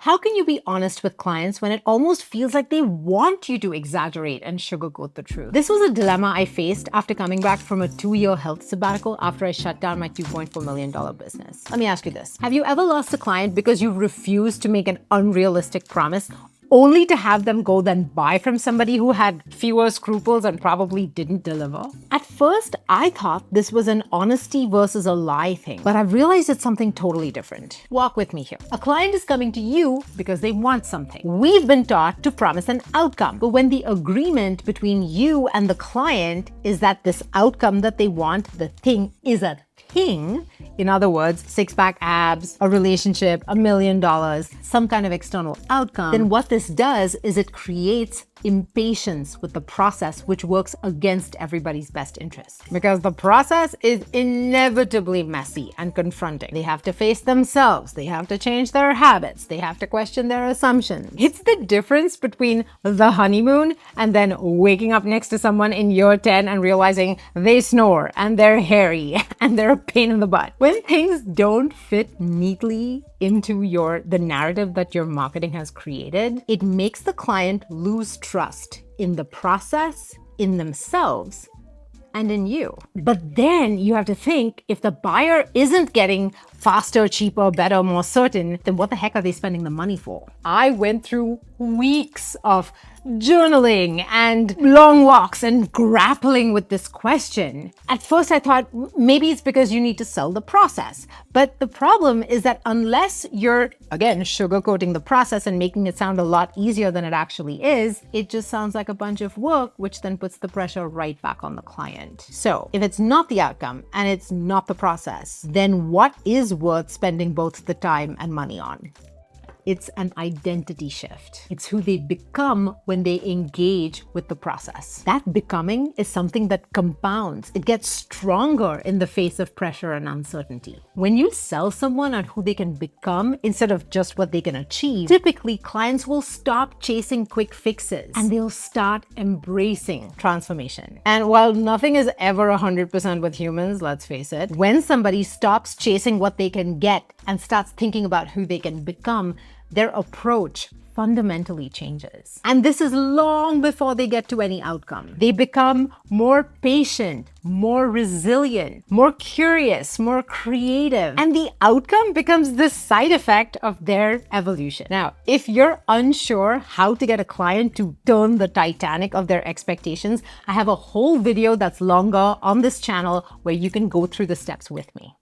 How can you be honest with clients when it almost feels like they want you to exaggerate and sugarcoat the truth? This was a dilemma I faced after coming back from a 2-year health sabbatical after I shut down my $2.4 million business. Let me ask you this. Have you ever lost a client because you refused to make an unrealistic promise only to have them go then buy from somebody who had fewer scruples and probably didn't deliver? At first, I thought this was an honesty versus a lie thing, but I've realized it's something totally different. Walk with me here. A client is coming to you because they want something. We've been taught to promise an outcome, but when the agreement between you and the client is that this outcome that they want, the thing, is a thing, in other words, 6-pack abs, a relationship, $1 million, some kind of external outcome, then what this does is it creates impatience with the process, which works against everybody's best interest. Because the process is inevitably messy and confronting. They have to face themselves. They have to change their habits. They have to question their assumptions. It's the difference between the honeymoon and then waking up next to someone in year 10 and realizing they snore and they're hairy and they're a pain in the butt. When things don't fit neatly into the narrative that your marketing has created, it makes the client lose trust in the process, in themselves, and in you. But then you have to think, if the buyer isn't getting faster, cheaper, better, more certain, then what the heck are they spending the money for? I went through weeks of journaling and long walks and grappling with this question. At first I thought maybe it's because you need to sell the process. But the problem is that unless you're, again, sugarcoating the process and making it sound a lot easier than it actually is, it just sounds like a bunch of work, which then puts the pressure right back on the client. So if it's not the outcome and it's not the process, then what is worth spending both the time and money on? It's an identity shift. It's who they become when they engage with the process. That becoming is something that compounds. It gets stronger in the face of pressure and uncertainty. When you sell someone on who they can become instead of just what they can achieve, typically clients will stop chasing quick fixes and they'll start embracing transformation. And while nothing is ever 100% with humans, let's face it, when somebody stops chasing what they can get and starts thinking about who they can become, their approach fundamentally changes. And this is long before they get to any outcome. They become more patient, more resilient, more curious, more creative. And the outcome becomes the side effect of their evolution. Now, if you're unsure how to get a client to turn the Titanic of their expectations, I have a whole video that's longer on this channel where you can go through the steps with me.